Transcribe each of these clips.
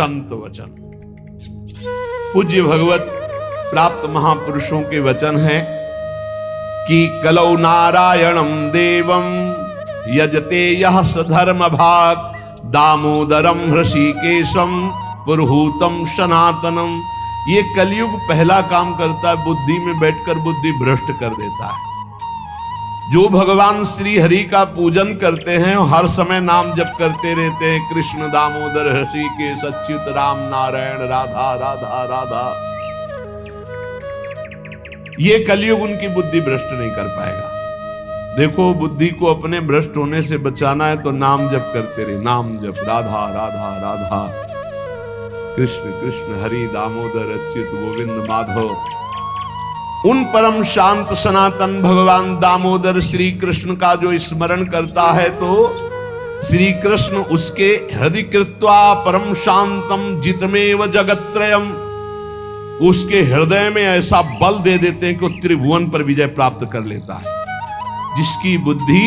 संत वचन। पूज्य भगवत प्राप्त महापुरुषों के वचन हैं कि कलौ नारायणं देवं यजते यह सधर्म भाग दामोदरम ऋषिकेशम पुरुहूतम सनातनम। ये कलयुग पहला काम करता है, बुद्धि में बैठकर बुद्धि भ्रष्ट कर देता है। जो भगवान श्री हरि का पूजन करते हैं हर समय नाम जप करते रहते हैं, कृष्ण दामोदर ऋषिकेश अच्युत राम नारायण राधा राधा राधा, ये कलयुग उनकी बुद्धि भ्रष्ट नहीं कर पाएगा। देखो, बुद्धि को अपने भ्रष्ट होने से बचाना है तो नाम जप करते रहे, नाम जप, राधा राधा राधा, कृष्ण कृष्ण हरि दामोदर अच्युत गोविंद माधव। उन परम शांत सनातन भगवान दामोदर श्री कृष्ण का जो स्मरण करता है तो श्री कृष्ण उसके हृदय कृत्वा परम शांतम जितमेव जगत्त्रयम, उसके हृदय में ऐसा बल दे देते हैं कि वो त्रिभुवन पर विजय प्राप्त कर लेता है। जिसकी बुद्धि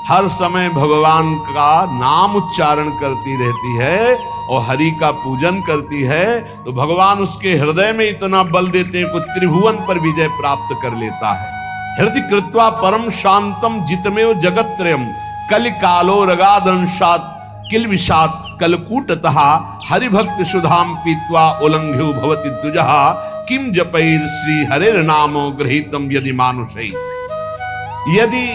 हर समय भगवान का नाम उच्चारण करती रहती है और हरि का पूजन करती है तो भगवान उसके हृदय में इतना बल देते हैं कि त्रिभुवन पर विजय प्राप्त कर लेता है। हृदय कृत्वा परम शांतम जितमेव जगत्त्रयम कलिकालो रगादंशात किलविषात कलकूटतः हरिभक्त सुधाम पीत्वा उल्लंघ्यो भवति द्विजः किम जपैर श्री हरेर नामो गृहीतम यदि मानुषै। यदि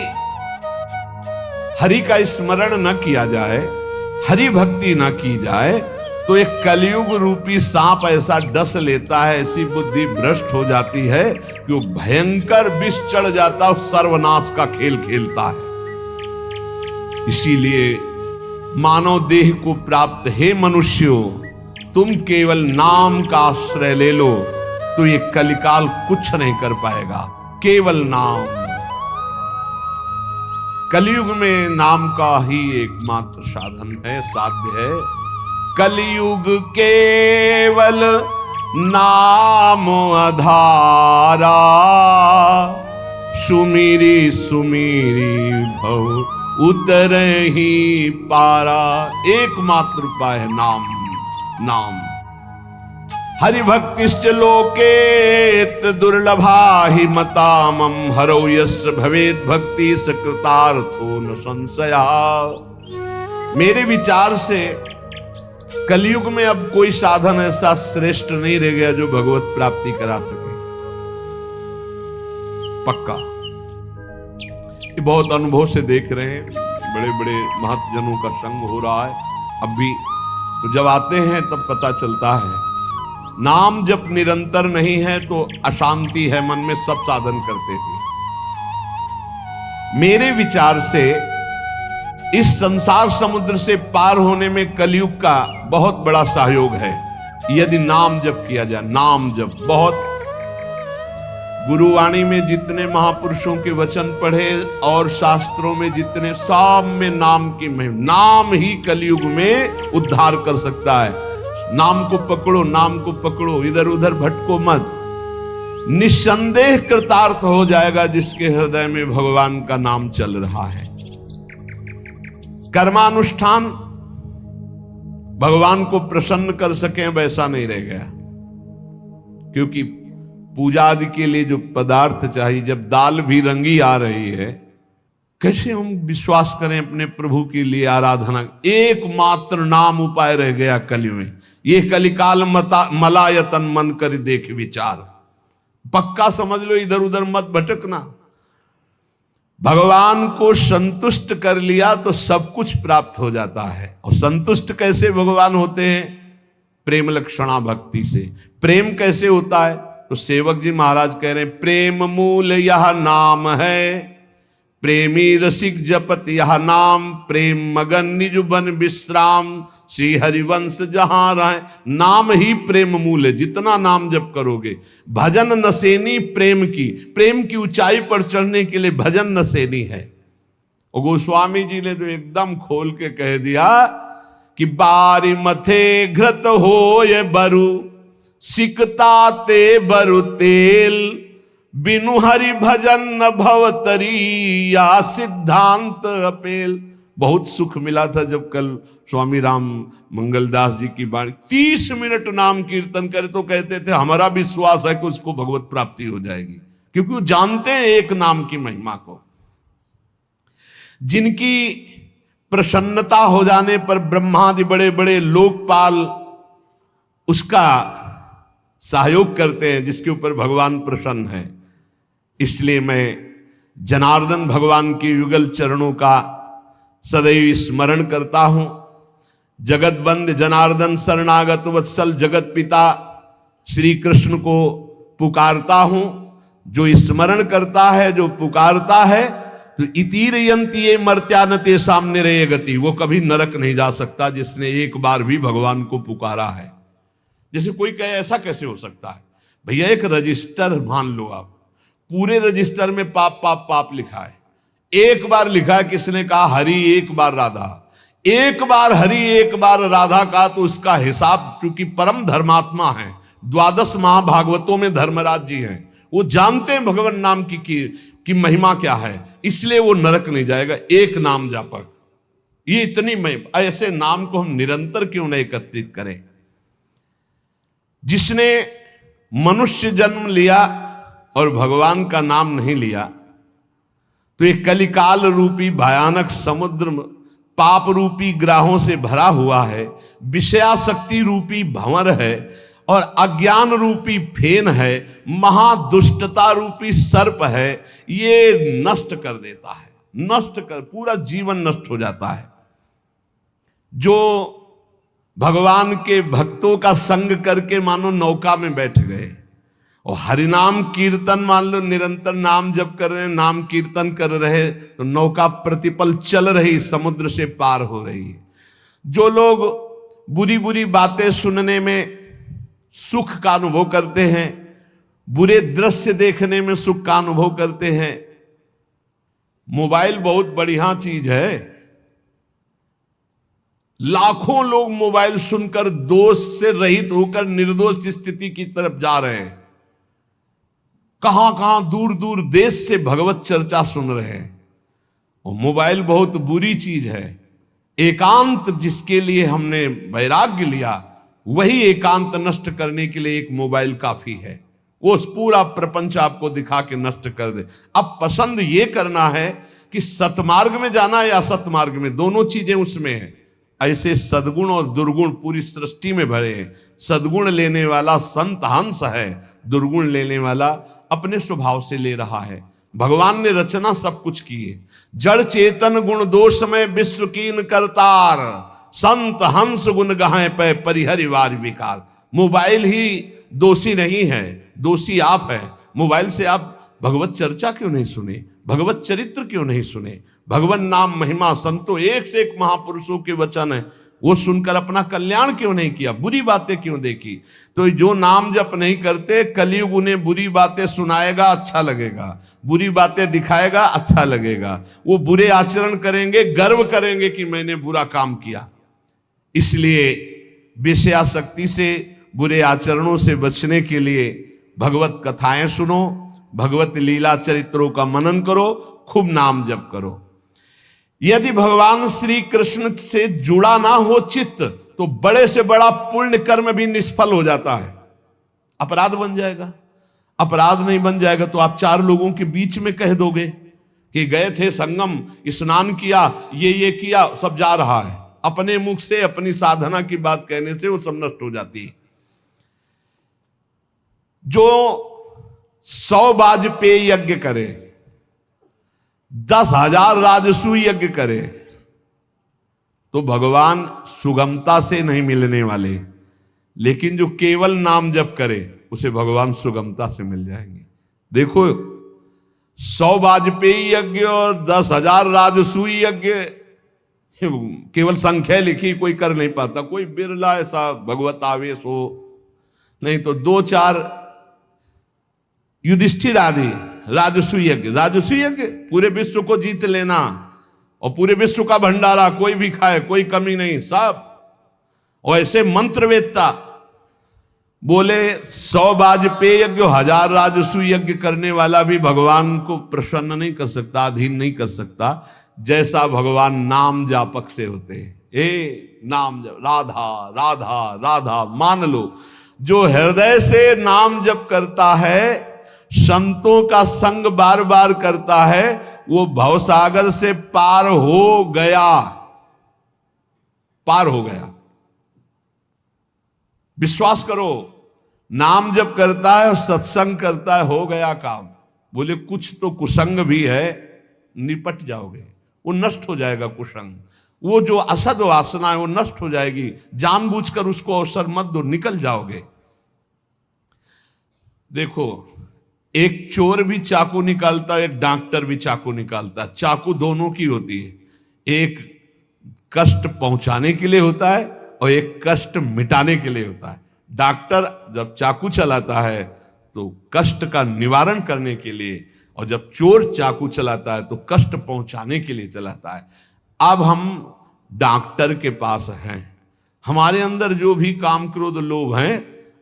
हरि का स्मरण न किया जाए, हरि भक्ति न की जाए तो एक कलयुग रूपी सांप ऐसा डस लेता है, ऐसी बुद्धि भ्रष्ट हो जाती है कि वो भयंकर विष चढ़ जाता है, सर्वनाश का खेल खेलता है। इसीलिए मानव देह को प्राप्त हे मनुष्यों, तुम केवल नाम का आश्रय ले लो तो ये कलिकाल कुछ नहीं कर पाएगा। केवल नाम, कलयुग में नाम का ही एकमात्र साधन है, साध्य है। कलयुग केवल नाम आधारा सुमिरी सुमिरी भव उतर ही पारा। एकमात्र उपाय है नाम, नाम। हरिभक्तिश्च लोकेत दुर्लभा हि मतामम हरौ यस्य भवेत् भक्ति सकृतार्थो न संशया। मेरे विचार से कलयुग में अब कोई साधन ऐसा श्रेष्ठ नहीं रह गया जो भगवत प्राप्ति करा सके। पक्का, ये बहुत अनुभव से देख रहे हैं, बड़े बड़े महत्जनों का संग हो रहा है अब भी, तो जब आते हैं तब पता चलता है नाम जब निरंतर नहीं है तो अशांति है मन में, सब साधन करते हैं। मेरे विचार से इस संसार समुद्र से पार होने में कलयुग का बहुत बड़ा सहयोग है यदि नाम जप किया जाए। नाम जप बहुत, गुरुवाणी में जितने महापुरुषों के वचन पढ़े और शास्त्रों में जितने, सब में नाम की महिमा, नाम ही कलयुग में उद्धार कर सकता है। नाम को पकड़ो, नाम को पकड़ो, इधर उधर भटको मत, निस्संदेह कृतार्थ हो जाएगा जिसके हृदय में भगवान का नाम चल रहा है। कर्मानुष्ठान भगवान को प्रसन्न कर सके वैसा नहीं रह गया, क्योंकि पूजा आदि के लिए जो पदार्थ चाहिए, जब दाल भी रंगी आ रही है, कैसे हम विश्वास करें अपने प्रभु के लिए आराधना। एकमात्र नाम उपाय रह गया कलयुग में। ये कलिकाल मलायतन मन कर देख विचार, पक्का समझ लो, इधर उधर मत भटकना। भगवान को संतुष्ट कर लिया तो सब कुछ प्राप्त हो जाता है। और संतुष्ट कैसे भगवान होते हैं? प्रेम लक्षणा भक्ति से। प्रेम कैसे होता है? तो सेवक जी महाराज कह रहे हैं, प्रेम मूल यह नाम है, प्रेमी रसिक जपत यह नाम, प्रेम मगन निज बन विश्राम, श्री हरिवंश जहां रहे। नाम ही प्रेम मूल है, जितना नाम जप करोगे। भजन नसेनी प्रेम की, प्रेम की ऊंचाई पर चढ़ने के लिए भजन नसेनी है। और गोस्वामी जी ने तो एकदम खोल के कह दिया कि बारी मथे घृत हो ये बरु, सिकता ते बरु तेल, बिनु हरि भजन न भवतरी या सिद्धांत अपेल। बहुत सुख मिला था जब कल स्वामी राम मंगलदास जी की बाणी 30 मिनट नाम कीर्तन करे तो कहते थे हमारा विश्वास है कि उसको भगवत प्राप्ति हो जाएगी, क्योंकि वो जानते हैं एक नाम की महिमा को। जिनकी प्रसन्नता हो जाने पर ब्रह्मादि बड़े बड़े लोकपाल उसका सहयोग करते हैं, जिसके ऊपर भगवान प्रसन्न है। इसलिए मैं जनार्दन भगवान के युगल चरणों का सदैव स्मरण करता हूं। जगत बंद जनार्दन शरणागत वत्सल जगत पिता श्री कृष्ण को पुकारता हूं। जो स्मरण करता है, जो पुकारता है, तो इतीर यंती ये मर्त्यानते सामने रहे गति, वो कभी नरक नहीं जा सकता जिसने एक बार भी भगवान को पुकारा है। जैसे कोई कहे ऐसा कैसे हो सकता है? भैया एक रजिस्टर मान लो आप, पूरे रजिस्टर में पाप पाप पाप लिखा है। एक बार लिखा है, किसने कहा हरि एक बार राधा, एक बार हरि एक बार राधा का, तो उसका हिसाब, क्योंकि परम धर्मात्मा है, 12 महाभागवतों में धर्मराज जी हैं, वो जानते हैं भगवान नाम की महिमा क्या है, इसलिए वो नरक नहीं जाएगा। एक नाम जापक, ये इतनी महिमा, ऐसे नाम को हम निरंतर क्यों नहीं एकत्रित करें? जिसने मनुष्य जन्म लिया और भगवान का नाम नहीं लिया, तो एक कलिकाल रूपी भयानक समुद्र पाप रूपी ग्राहों से भरा हुआ है, विषयाशक्ति रूपी भंवर है, और अज्ञान रूपी फेन है, महादुष्टता रूपी सर्प है। ये नष्ट कर देता है, नष्ट कर, पूरा जीवन नष्ट हो जाता है। जो भगवान के भक्तों का संग करके मानो नौका में बैठ गए और हरिनाम कीर्तन मान लो निरंतर नाम जप कर रहे, नाम कीर्तन कर रहे, तो नौका प्रतिपल चल रही, समुद्र से पार हो रही है। जो लोग बुरी बुरी बातें सुनने में सुख का अनुभव करते हैं, बुरे दृश्य देखने में सुख का अनुभव करते हैं। मोबाइल बहुत बढ़िया चीज है, लाखों लोग मोबाइल सुनकर दोष से रहित होकर निर्दोष स्थिति की तरफ जा रहे हैं। कहां कहां दूर दूर देश से भगवत चर्चा सुन रहे हैं। और मोबाइल बहुत बुरी चीज है। एकांत जिसके लिए हमने वैराग्य लिया, वही एकांत नष्ट करने के लिए एक मोबाइल काफी है। वो पूरा प्रपंच आपको दिखा के नष्ट कर दे। अब पसंद ये करना है कि सतमार्ग में जाना है या असतमार्ग में, दोनों चीजें उसमें है। ऐसे सद्गुण और दुर्गुण पूरी सृष्टि में भरे हैं। सद्गुण लेने वाला संत हंस है, दुर्गुण लेने वाला अपने स्वभाव से ले रहा है। भगवान ने रचना सब कुछ की है। जड़ चेतन गुण दोष में विश्व कीन करतार, संत हंस गुण गाहे पे परिहरिवार विकार। मोबाइल ही दोषी नहीं है, दोषी आप है। मोबाइल से आप भगवत चर्चा क्यों नहीं सुने, भगवत चरित्र क्यों नहीं सुने, भगवान नाम महिमा संतों एक से एक महापुरुषों के वचन है, वो सुनकर अपना कल्याण क्यों नहीं किया, बुरी बातें क्यों देखी? तो जो नाम जप नहीं करते, कलयुग उन्हें बुरी बातें सुनाएगा, अच्छा लगेगा, बुरी बातें दिखाएगा, अच्छा लगेगा। वो बुरे आचरण करेंगे, गर्व करेंगे कि मैंने बुरा काम किया। इसलिए विषयाशक्ति से, बुरे आचरणों से बचने के लिए भगवत कथाएं सुनो, भगवत लीला चरित्रों का मनन करो, खूब नाम जप करो। यदि भगवान श्री कृष्ण से जुड़ा ना हो चित्त, तो बड़े से बड़ा पुण्य कर्म भी निष्फल हो जाता है, अपराध बन जाएगा। अपराध नहीं बन जाएगा तो आप 4 लोगों के बीच में कह दोगे कि गए थे संगम, स्नान किया, ये किया, सब जा रहा है। अपने मुख से अपनी साधना की बात कहने से वो सब नष्ट हो जाती है। जो 100 वाजपेयी यज्ञ करे, 10,000 राजसूय यज्ञ करे, तो भगवान सुगमता से नहीं मिलने वाले। लेकिन जो केवल नाम जप करे, उसे भगवान सुगमता से मिल जाएंगे। देखो 100 वाजपेयी यज्ञ और 10,000 राजसूय यज्ञ, केवल संख्या लिखी, कोई कर नहीं पाता। कोई बिरला ऐसा भगवत आवेश हो, नहीं तो 2-4 युधिष्ठिर आदि राजसूय यज्ञ। राजसूय यज्ञ पूरे विश्व को जीत लेना और पूरे विश्व का भंडारा, कोई भी खाए, कोई कमी नहीं, सब। और ऐसे मंत्रवेत्ता बोले 100 वाजपेयी यज्ञ, 1000 राजसूय यज्ञ करने वाला भी भगवान को प्रसन्न नहीं कर सकता, अधीन नहीं कर सकता। जैसा भगवान नाम जापक से होते हैं। ए नाम जप, राधा राधा राधा, मान लो जो हृदय से नाम जप करता है, संतों का संग बार बार करता है, वो भवसागर से पार हो गया, पार हो गया। विश्वास करो, नाम जप करता है और सत्संग करता है, हो गया काम। बोले कुछ तो कुसंग भी है, निपट जाओगे, वो नष्ट हो जाएगा कुसंग। वो जो असद वासना है वो नष्ट हो जाएगी, जानबूझकर उसको अवसर मत दो, निकल जाओगे। देखो, एक चोर भी चाकू निकालता है, एक डॉक्टर भी चाकू निकालता है। चाकू दोनों की होती है, एक कष्ट पहुंचाने के लिए होता है और एक कष्ट मिटाने के लिए होता है। डॉक्टर जब चाकू चलाता है तो कष्ट का निवारण करने के लिए, और जब चोर चाकू चलाता है तो कष्ट पहुंचाने के लिए चलाता है। अब हम डॉक्टर के पास हैं, हमारे अंदर जो भी काम क्रोध लोभ हैं,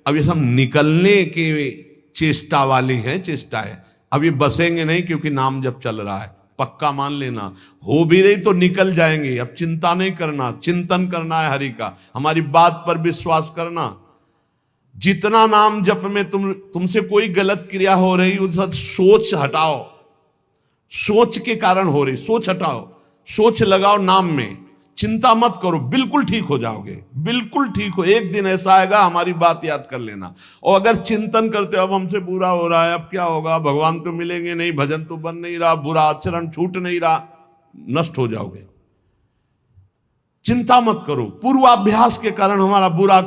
अब ये सब निकलने के चेष्टा वाली है, चेष्टा है। अब ये बसेंगे नहीं, क्योंकि नाम जब चल रहा है, पक्का मान लेना। हो भी रही तो निकल जाएंगे। अब चिंता नहीं करना, चिंतन करना है हरि का, हमारी बात पर विश्वास करना। जितना नाम जप में तुमसे कोई गलत क्रिया हो रही, उस सोच हटाओ, सोच के कारण हो रही, सोच हटाओ, सोच लगाओ नाम में, चिंता मत करो, बिल्कुल ठीक हो जाओगे, बिल्कुल ठीक हो। एक दिन ऐसा आएगा, हमारी बात याद कर लेना। और अगर चिंतन करते अब हमसे बुरा हो रहा है, अब क्या होगा, भगवान तो मिलेंगे नहीं, भजन तो बन नहीं रहा, बुरा आचरण छूट नहीं रहा, नष्ट हो जाओगे। चिंता मत करो, पूर्वाभ्यास के कारण हमारा बुरा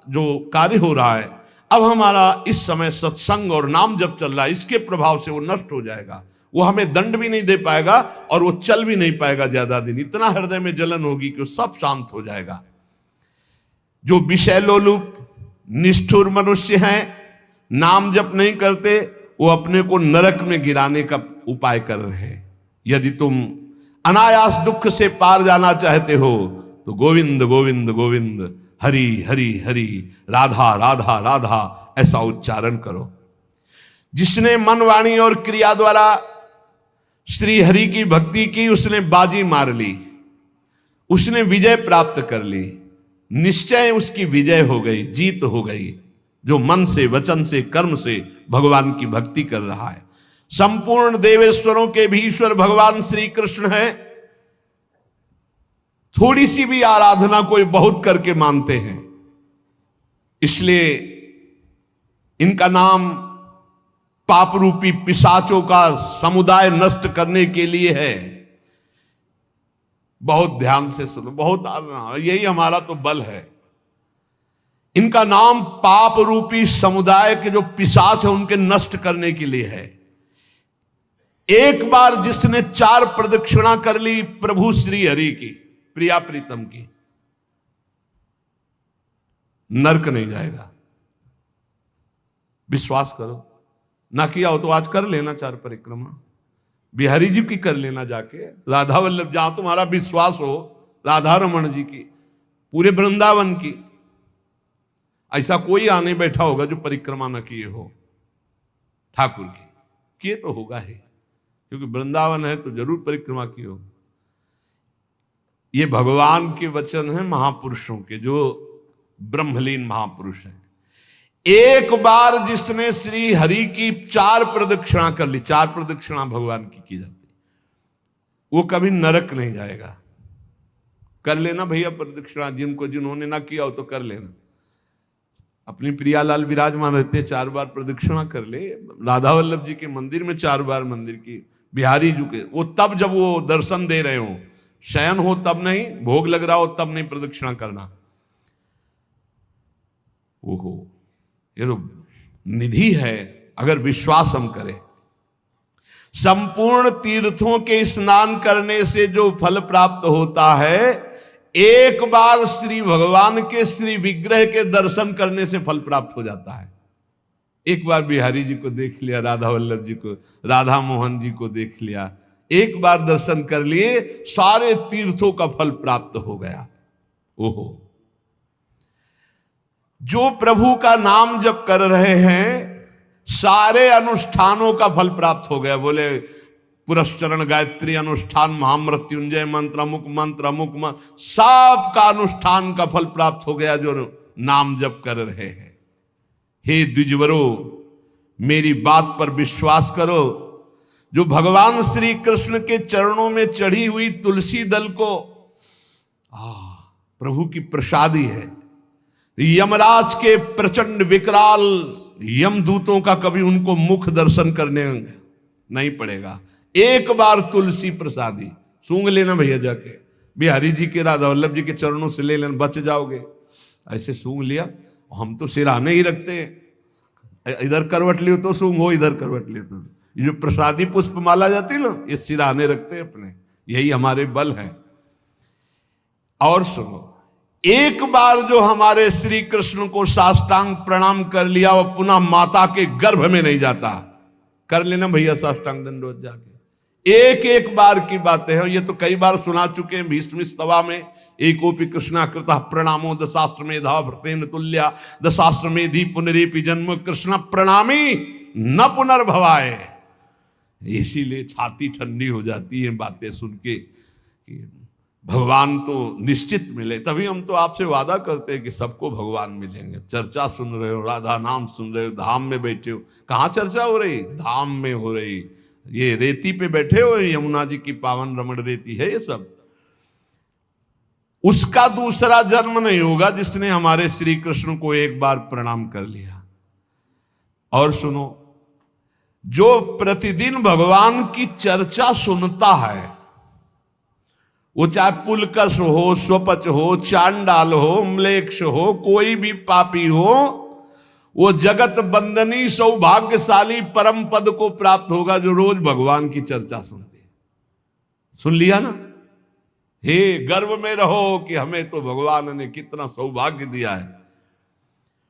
जो कार्य हो रहा है, अब हमारा इस समय सत्संग और नाम जब चल रहा है, इसके प्रभाव से वो नष्ट हो जाएगा। वो हमें दंड भी नहीं दे पाएगा और वो चल भी नहीं पाएगा ज्यादा दिन। इतना हृदय में जलन होगी कि वो सब शांत हो जाएगा। जो विषय लोलुप निष्ठुर मनुष्य हैं, नाम जप नहीं करते, वो अपने को नरक में गिराने का उपाय कर रहे हैं। यदि तुम अनायास दुख से पार जाना चाहते हो तो गोविंद गोविंद गोविंद, हरि हरि हरि, राधा राधा राधा, ऐसा उच्चारण करो। जिसने मन वाणी और क्रिया द्वारा श्री हरि की भक्ति की, उसने बाजी मार ली, उसने विजय प्राप्त कर ली। निश्चय उसकी विजय हो गई, जीत हो गई, जो मन से, वचन से, कर्म से भगवान की भक्ति कर रहा है। संपूर्ण देवेश्वरों के भी ईश्वर भगवान श्री कृष्ण है। थोड़ी सी भी आराधना कोई बहुत करके मानते हैं, इसलिए इनका नाम पाप रूपी पिशाचों का समुदाय नष्ट करने के लिए है। बहुत ध्यान से सुनो, बहुत यही हमारा तो बल है। इनका नाम पाप रूपी समुदाय के जो पिशाच है उनके नष्ट करने के लिए है। एक बार जिसने 4 प्रदक्षिणा कर ली प्रभु श्री हरि की, प्रिया प्रीतम की, नरक नहीं जाएगा। विश्वास करो, ना किया हो तो आज कर लेना 4 परिक्रमा, बिहारी जी की कर लेना जाके, राधा वल्लभ, जहां तुम्हारा विश्वास हो, राधा रमन जी की, पूरे वृंदावन की। ऐसा कोई आने बैठा होगा जो परिक्रमा न किए हो ठाकुर की, किए तो होगा ही, क्योंकि वृंदावन है तो जरूर परिक्रमा की हो। ये भगवान के वचन हैं महापुरुषों के, जो ब्रह्मलीन महापुरुष हैं। एक बार जिसने श्री हरि की 4 प्रदक्षिणा कर ली, 4 प्रदक्षिणा भगवान की जाती, वो कभी नरक नहीं जाएगा। कर लेना भैया प्रदक्षिणा, जिन्होंने ना किया हो तो कर लेना। अपनी प्रियालाल विराजमान रहते, 4 बार प्रदक्षिणा कर ले। राधा वल्लभ जी के मंदिर में 4 बार मंदिर की, बिहारी जी के, वो तब जब वो दर्शन दे रहे हो, शयन हो तब नहीं, भोग लग रहा हो तब नहीं प्रदक्षिणा करना। ओहो, ये तो निधि है अगर विश्वास हम करें। संपूर्ण तीर्थों के स्नान करने से जो फल प्राप्त होता है, एक बार श्री भगवान के श्री विग्रह के दर्शन करने से फल प्राप्त हो जाता है। एक बार बिहारी जी को देख लिया, राधा वल्लभ जी को, राधा मोहन जी को देख लिया, एक बार दर्शन कर लिए, सारे तीर्थों का फल प्राप्त हो गया। ओहो, जो प्रभु का नाम जप कर रहे हैं, सारे अनुष्ठानों का फल प्राप्त हो गया। बोले पुरस्चरण गायत्री अनुष्ठान, महामृत्युंजय मंत्र, अमुक मंत्र, अमुक मंत्र, सब का अनुष्ठान का फल प्राप्त हो गया जो नाम जप कर रहे हैं। हे द्विजवरो, मेरी बात पर विश्वास करो। जो भगवान श्री कृष्ण के चरणों में चढ़ी हुई तुलसी दल को प्रभु की प्रसादी है। यमराज के प्रचंड विकराल यमदूतों का कभी उनको मुख दर्शन करने नहीं पड़ेगा। एक बार तुलसी प्रसादी सूंघ लेना भैया, जाके बिहारी जी के, राधा वल्लभ जी के चरणों से ले लेना, बच जाओगे। ऐसे सूंघ लिया, हम तो सिराने ही रखते हैं, इधर करवट लियो तो सूंघो, इधर करवट लियो तो। ये जो प्रसादी पुष्प माला जाती है ना, ये सिराने रखते हैं अपने, यही हमारे बल है। और सुनो, एक बार जो हमारे श्री कृष्ण को साष्टांग प्रणाम कर लिया, वो पुनः माता के गर्भ में नहीं जाता। कर लेना भैया साष्टांग दंडवत जाके, एक एक बार की बातें हैं। ये तो कई बार सुना चुके हैं भीष्म स्तवा में। एकोपि कृष्णाकृतः प्रणामो दशाश्वमेधा भृतेन तुल्या, दशाश्वमेधि पुनरेपि जन्म कृष्ण प्रणामी न पुनर्भवाए। इसीलिए छाती ठंडी हो जाती है बातें सुन के कि भगवान तो निश्चित मिले। तभी हम तो आपसे वादा करते हैं कि सबको भगवान मिलेंगे। चर्चा सुन रहे हो, राधा नाम सुन रहे हो, धाम में बैठे हो। कहाँ चर्चा हो रही? धाम में हो रही। ये रेती पे बैठे हो, यमुना जी की पावन रमण रेती है ये सब। उसका दूसरा जन्म नहीं होगा जिसने हमारे श्री कृष्ण को एक बार प्रणाम कर लिया। और सुनो, जो प्रतिदिन भगवान की चर्चा सुनता है, वो चाहे पुलकस हो, स्वपच हो, चांडाल हो, म्लेच्छ हो, कोई भी पापी हो, वो जगत बंदनी सौभाग्यशाली परम पद को प्राप्त होगा जो रोज भगवान की चर्चा सुनते। सुन लिया ना? हे, गर्व में रहो कि हमें तो भगवान ने कितना सौभाग्य दिया है।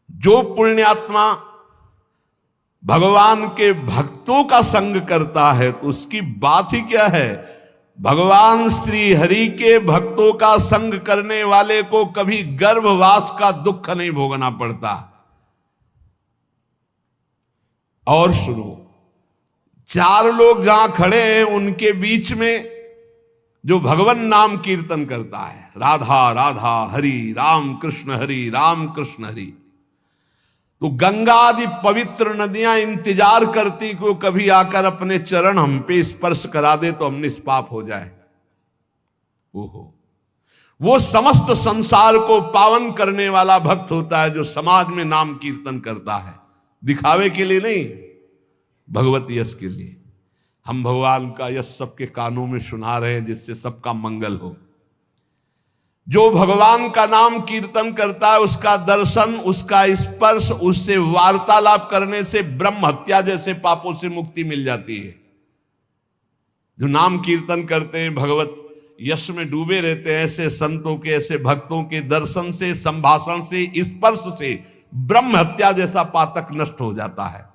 जो पुण्यात्मा भगवान के भक्तों का संग करता है तो उसकी बात ही क्या है। भगवान श्री हरि के भक्तों का संग करने वाले को कभी गर्भवास का दुख नहीं भोगना पड़ता। और सुनो, चार लोग जहां खड़े हैं उनके बीच में जो भगवान नाम कीर्तन करता है, राधा राधा हरि राम कृष्ण हरि राम कृष्ण हरि, तो गंगा आदि पवित्र नदियां इंतजार करती कि वो कभी आकर अपने चरण हम पे स्पर्श करा दे तो हम निष्पाप हो जाए। ओहो, वो समस्त संसार को पावन करने वाला भक्त होता है जो समाज में नाम कीर्तन करता है। दिखावे के लिए नहीं, भगवत यश के लिए। हम भगवान का यश सबके कानों में सुना रहे हैं जिससे सबका मंगल हो। जो भगवान का नाम कीर्तन करता है उसका दर्शन, उसका स्पर्श, उससे वार्तालाप करने से ब्रह्म हत्या जैसे पापों से मुक्ति मिल जाती है। जो नाम कीर्तन करते हैं, भगवत यश में डूबे रहते हैं, ऐसे संतों के, ऐसे भक्तों के दर्शन से, संभाषण से, स्पर्श से ब्रह्म हत्या जैसा पातक नष्ट हो जाता है।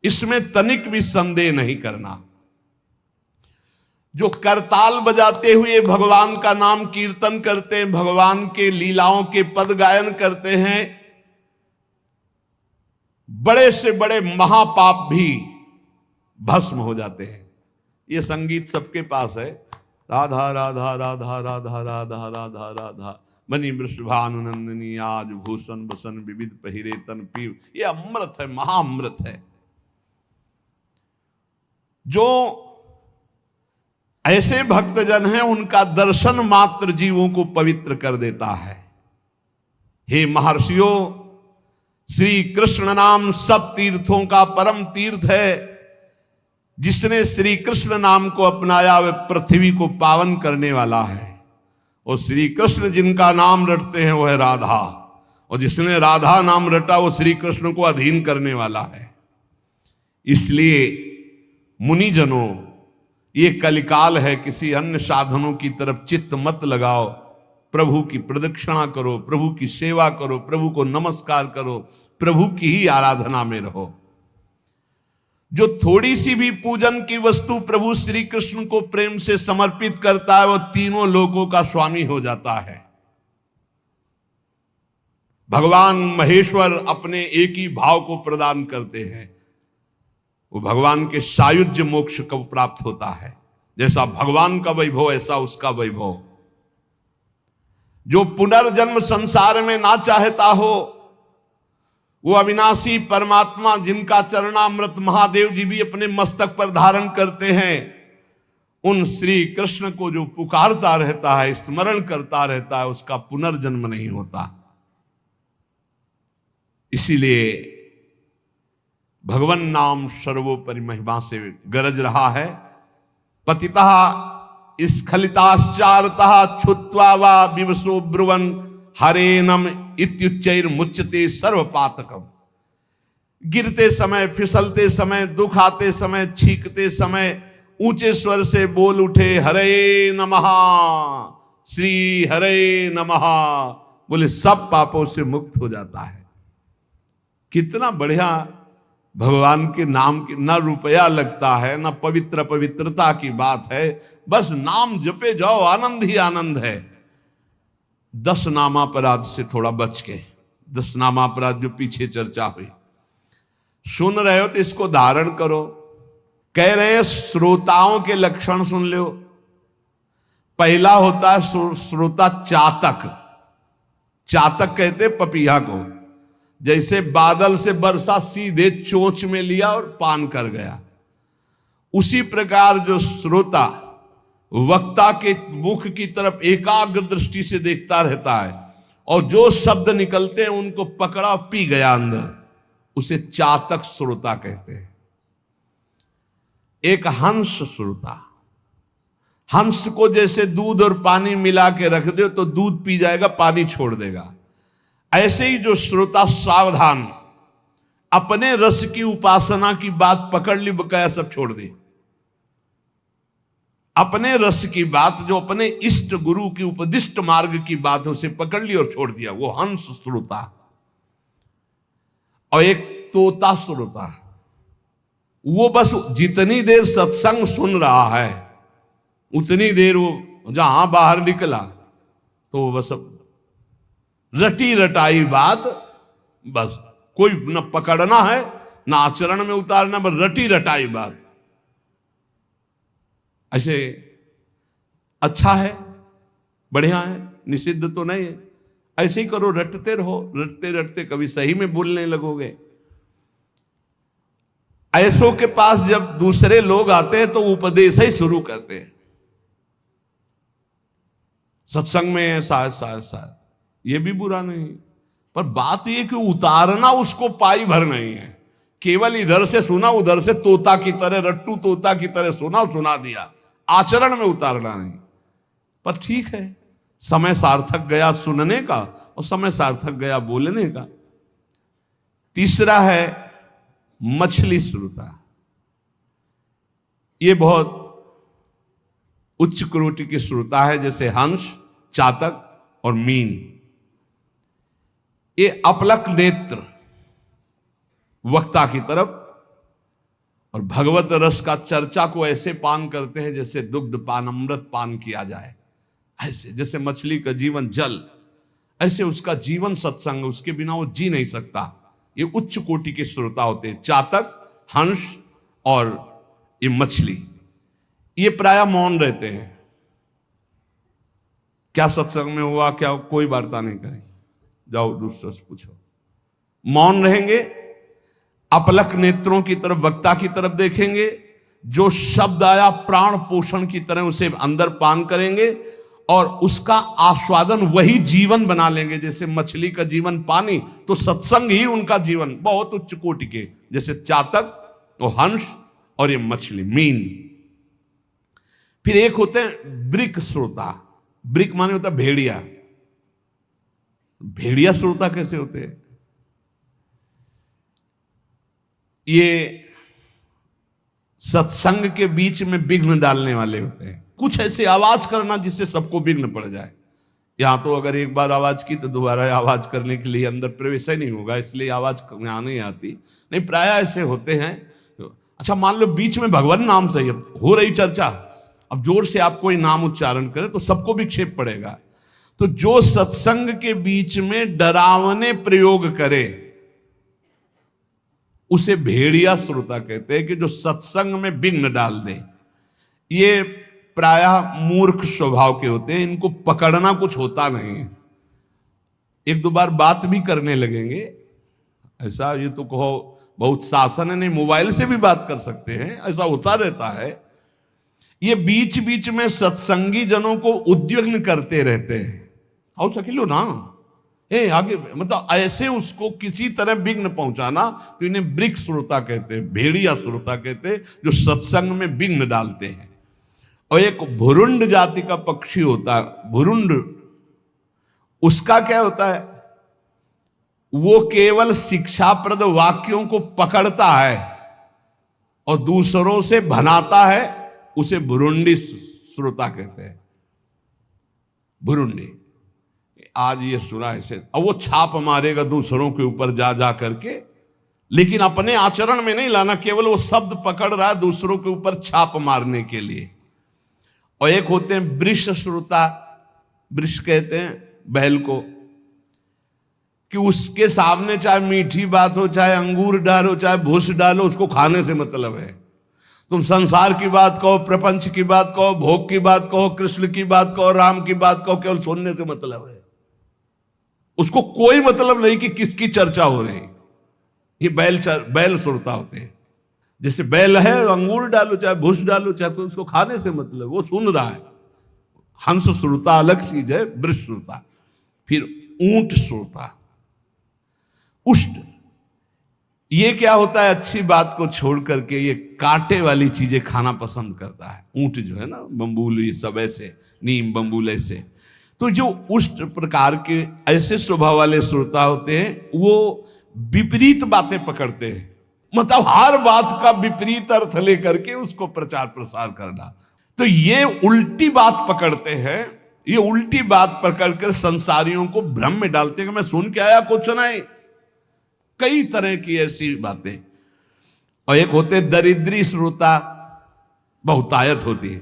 इसमें तनिक भी संदेह नहीं करना। जो करताल बजाते हुए भगवान का नाम कीर्तन करते हैं, भगवान के लीलाओं के पद गायन करते हैं, बड़े से बड़े महापाप भी भस्म हो जाते हैं। ये संगीत सबके पास है। राधा राधा राधा राधा राधा राधा राधा बनी वृषभानुनंदिनी आज भूषण बसन विविध पहिरे तन पीव। ये अमृत है, महाअमृत है। जो ऐसे भक्तजन हैं उनका दर्शन मात्र जीवों को पवित्र कर देता है। हे महर्षियों, श्री कृष्ण नाम सब तीर्थों का परम तीर्थ है। जिसने श्री कृष्ण नाम को अपनाया वह पृथ्वी को पावन करने वाला है। और श्री कृष्ण जिनका नाम रटते हैं वह है राधा, और जिसने राधा नाम रटा वो श्री कृष्ण को अधीन करने वाला है। इसलिए मुनिजनों, ये कलिकाल है, किसी अन्य साधनों की तरफ चित्त मत लगाओ। प्रभु की प्रदक्षिणा करो, प्रभु की सेवा करो, प्रभु को नमस्कार करो, प्रभु की ही आराधना में रहो। जो थोड़ी सी भी पूजन की वस्तु प्रभु श्री कृष्ण को प्रेम से समर्पित करता है वो तीनों लोकों का स्वामी हो जाता है। भगवान महेश्वर अपने एक ही भाव को प्रदान करते हैं, वो भगवान के सायुज्य मोक्ष को प्राप्त होता है। जैसा भगवान का वैभव ऐसा उसका वैभव। जो पुनर्जन्म संसार में ना चाहता हो, वो अविनाशी परमात्मा जिनका चरणामृत महादेव जी भी अपने मस्तक पर धारण करते हैं, उन श्री कृष्ण को जो पुकारता रहता है, स्मरण करता रहता है, उसका पुनर्जन्म नहीं होता। इसीलिए भगवन नाम सर्वोपरि महिमा से गरज रहा है। पतितः स्खलिताश्चारतः छुत्वा वा विवशो ब्रुवन् हरेनम इत्युच्चैर्मुच्यते सर्वपातकम। गिरते समय, फिसलते समय, दुख आते समय, छींकते समय ऊंचे स्वर से बोल उठे हरे नमः, श्री हरे नमः, बोले सब पापों से मुक्त हो जाता है। कितना बढ़िया भगवान के नाम की न रुपया लगता है, न पवित्रता की बात है, बस नाम जपे जाओ, आनंद ही आनंद है। 10 नामापराध से थोड़ा बच के, 10 नामापराध जो पीछे चर्चा हुई, सुन रहे हो तो इसको धारण करो। कह रहे हैं श्रोताओं के लक्षण सुन लो। पहला होता है श्रोता चातक। चातक कहते पपीहा को। जैसे बादल से वर्षा सीधे चोंच में लिया और पान कर गया, उसी प्रकार जो श्रोता वक्ता के मुख की तरफ एकाग्र दृष्टि से देखता रहता है और जो शब्द निकलते हैं उनको पकड़ा पी गया अंदर, उसे चातक श्रोता कहते हैं। एक हंस श्रोता। हंस को जैसे दूध और पानी मिला के रख दो तो दूध पी जाएगा, पानी छोड़ देगा। ऐसे ही जो श्रोता सावधान, अपने रस की उपासना की बात पकड़ ली, बकाया सब छोड़ दे। अपने रस की बात, जो अपने इष्ट गुरु की उपदिष्ट मार्ग की बात, उसे पकड़ ली और छोड़ दिया, वो हंस श्रोता। और एक तोता श्रोता, वो बस जितनी देर सत्संग सुन रहा है उतनी देर वो जहां बाहर निकला तो वो बस रटी रटाई बात, बस कोई न पकड़ना है न आचरण में उतारना, बस रटी रटाई बात। ऐसे अच्छा है, बढ़िया है, निषिद्ध तो नहीं है। ऐसे ही करो, रटते रहो, रटते रटते कभी सही में बोलने लगोगे। ऐसों के पास जब दूसरे लोग आते हैं तो उपदेश ही शुरू करते हैं। सत्संग में शायद ये भी बुरा नहीं, पर बात ये कि उतारना उसको पाई भर नहीं है। केवल इधर से सुना, उधर से तोता की तरह, रट्टू तोता की तरह सुना दिया, आचरण में उतारना नहीं। पर ठीक है, समय सार्थक गया सुनने का और समय सार्थक गया बोलने का। तीसरा है मछली श्रोता। ये बहुत उच्च कोटि की श्रोता है, जैसे हंस, चातक और मीन। ये अपलक नेत्र वक्ता की तरफ और भगवत रस का चर्चा को ऐसे पान करते हैं जैसे दुग्ध पान, अमृत पान किया जाए। ऐसे जैसे मछली का जीवन जल, ऐसे उसका जीवन सत्संग, उसके बिना वो जी नहीं सकता। ये उच्च कोटि के श्रोता होते हैं, चातक, हंस और ये मछली। ये प्रायः मौन रहते हैं। क्या सत्संग में हुआ, क्या कोई वार्ता नहीं करें, जाओ दूसरों से पूछो। मौन रहेंगे, अपलक नेत्रों की तरफ, वक्ता की तरफ देखेंगे। जो शब्द आया प्राण पोषण की तरह उसे अंदर पान करेंगे और उसका आस्वादन वही जीवन बना लेंगे। जैसे मछली का जीवन पानी, तो सत्संग ही उनका जीवन। बहुत उच्च कोटि के, जैसे चातक और हंस और ये मछली, मीन। फिर एक होते हैं ब्रिक श्रोता। ब्रिक माने होता है भेड़िया। भेड़िया श्रोता कैसे होते हैं? ये सत्संग के बीच में विघ्न डालने वाले होते हैं। कुछ ऐसे आवाज करना जिससे सबको विघ्न पड़ जाए। यहां तो अगर एक बार आवाज की तो दोबारा आवाज करने के लिए अंदर प्रवेश ही नहीं होगा, इसलिए आवाज यहां नहीं आती। नहीं, प्राय ऐसे होते हैं। अच्छा, मान लो बीच में भगवान नाम से हो रही चर्चा, अब जोर से आप कोई नाम उच्चारण करें तो सबको विक्षेप पड़ेगा। तो जो सत्संग के बीच में डरावने प्रयोग करे उसे भेड़िया श्रोता कहते हैं, कि जो सत्संग में विघ्न डाल दे। ये प्रायः मूर्ख स्वभाव के होते हैं, इनको पकड़ना कुछ होता नहीं है। एक दो बार बात भी करने लगेंगे, ऐसा ये तो कहो बहुत शासन है, नहीं मोबाइल से भी बात कर सकते हैं, ऐसा होता रहता है। ये बीच बीच में सत्संगी जनों को उद्विग्न करते रहते हैं, आओ सकिलो ना, आगे, मतलब ऐसे उसको किसी तरह विघ्न पहुंचाना। तो इन्हें वृक्ष श्रोता कहते हैं, भेड़िया श्रोता कहते हैं, जो सत्संग में विघ्न डालते हैं। और एक भुरुंड जाति का पक्षी होता है, भुरुंड, उसका क्या होता है, वो केवल शिक्षाप्रद वाक्यों को पकड़ता है और दूसरों से भनाता है, उसे भुरुंडी श्रोता कहते हैं। भुरुंडी, आज ये सुना ऐसे, अब वो छाप मारेगा दूसरों के ऊपर जा जा करके, लेकिन अपने आचरण में नहीं लाना, केवल वो शब्द पकड़ रहा है दूसरों के ऊपर छाप मारने के लिए। और एक होते हैं वृष श्रोता, वृष कहते हैं बैल को, कि उसके सामने चाहे मीठी बात हो, चाहे अंगूर डालो, चाहे भूस डालो, उसको खाने से मतलब है। तुम संसार की बात कहो, प्रपंच की बात कहो, भोग की बात कहो, कृष्ण की बात कहो, राम की बात कहो, केवल सुनने से मतलब है। उसको कोई मतलब नहीं कि किसकी चर्चा हो रही। ये बैल श्रोता होते हैं। जैसे बैल है, अंगूर डालो चाहे भूस डालो, चाहे उसको खाने से मतलब, वो सुन रहा है। हंस श्रोता अलग चीज है, वृष श्रोता। फिर ऊंट श्रोता, उष्ट, ये क्या होता है, अच्छी बात को छोड़ करके ये कांटे वाली चीजें खाना पसंद करता है। ऊंट जो है ना, बम्बूल, ये सब ऐसे, नीम बम्बूल ऐसे। तो जो उष्ट प्रकार के ऐसे स्वभाव वाले श्रोता होते हैं, वो विपरीत बातें पकड़ते हैं, मतलब हर बात का विपरीत अर्थ लेकर के उसको प्रचार प्रसार करना। तो ये उल्टी बात पकड़ते हैं, ये उल्टी बात पकड़कर संसारियों को भ्रम में डालते हैं कि मैं सुन के आया, कुछ नहीं। कई तरह की ऐसी बातें। और एक होते दरिद्री श्रोता, बहुतायत होती है।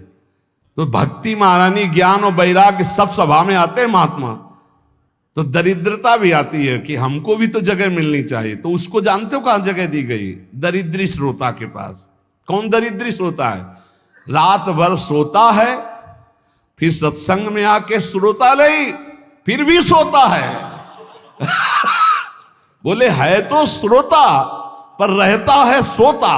तो भक्ति, महारानी, ज्ञान और वैराग्य सब सभा में आते हैं महात्मा, तो दरिद्रता भी आती है कि हमको भी तो जगह मिलनी चाहिए। तो उसको जानते हो कहां जगह दी गई, दरिद्री श्रोता के पास। कौन दरिद्री श्रोता है, रात भर सोता है, फिर सत्संग में आके श्रोता नहीं, फिर भी सोता है। बोले है तो श्रोता पर रहता है सोता।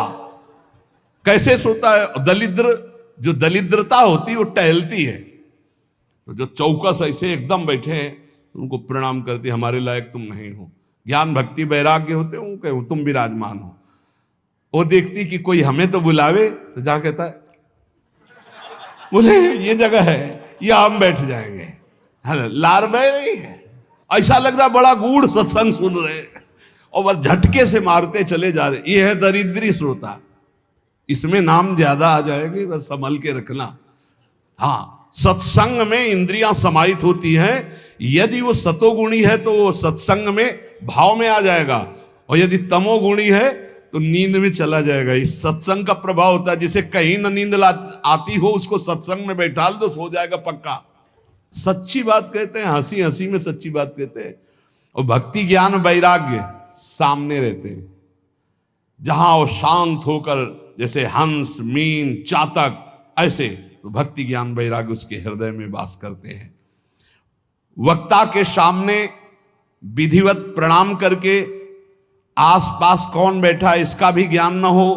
कैसे सोता है, दलिद्र, जो दलिद्रता होती है वो टहलती है। तो जो चौकस ऐसे एकदम बैठे हैं, उनको प्रणाम करती, हमारे लायक तुम नहीं हो। ज्ञान भक्ति वैराग्य होते हो, कहो तुम विराजमान हो। वो देखती कि कोई हमें तो बुलावे, तो जा कहता है बोले ये जगह है, यहां हम बैठ जाएंगे। लार बह रही है, ऐसा लग रहा बड़ा गूढ़ सत्संग सुन रहे, और वह झटके से मारते चले जा रहे। ये है दरिद्री श्रोता। इसमें नाम ज्यादा आ जाएगी, बस संभल के रखना। हाँ, सत्संग में इंद्रियां समाहित होती हैं। यदि वो सतोगुणी है तो वो सत्संग में भाव में आ जाएगा, और यदि तमोगुणी है तो नींद में चला जाएगा। इस सत्संग का प्रभाव होता है। जिसे कहीं न नींद आती हो, उसको सत्संग में बैठा दो, सो जाएगा पक्का। सच्ची बात कहते हैं, हंसी हंसी में सच्ची बात कहते हैं। और भक्ति, ज्ञान, वैराग्य सामने रहते हैं। जहां वो शांत होकर, जैसे हंस, मीन, चातक, ऐसे, तो भक्ति, ज्ञान, वैराग्य उसके हृदय में वास करते हैं। वक्ता के सामने विधिवत प्रणाम करके, आसपास कौन बैठा है इसका भी ज्ञान न हो,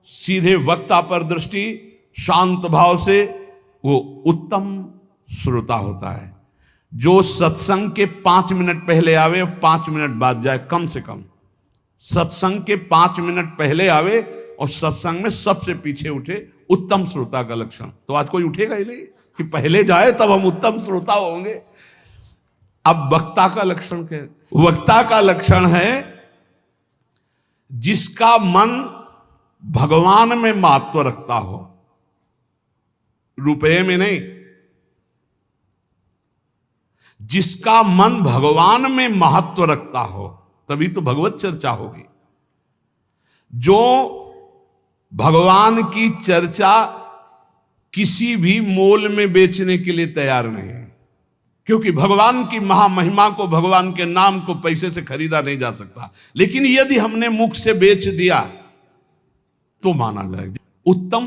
सीधे वक्ता पर दृष्टि, शांत भाव से, वो उत्तम श्रोता होता है। जो सत्संग के 5 मिनट पहले आवे, 5 मिनट बाद जाए, कम से कम सत्संग के 5 मिनट पहले आवे और सत्संग में सबसे पीछे उठे, उत्तम श्रोता का लक्षण। तो आज कोई उठेगा ही नहीं कि पहले जाए तब हम उत्तम श्रोता होंगे। अब वक्ता का लक्षण क्या है? वक्ता का लक्षण है जिसका मन भगवान में महत्व रखता हो, रुपये में नहीं। जिसका मन भगवान में महत्व रखता हो, तभी तो भगवत चर्चा होगी। जो भगवान की चर्चा किसी भी मोल में बेचने के लिए तैयार नहीं है, क्योंकि भगवान की महामहिमा को, भगवान के नाम को पैसे से खरीदा नहीं जा सकता। लेकिन यदि हमने मुख से बेच दिया तो माना जाएगा। उत्तम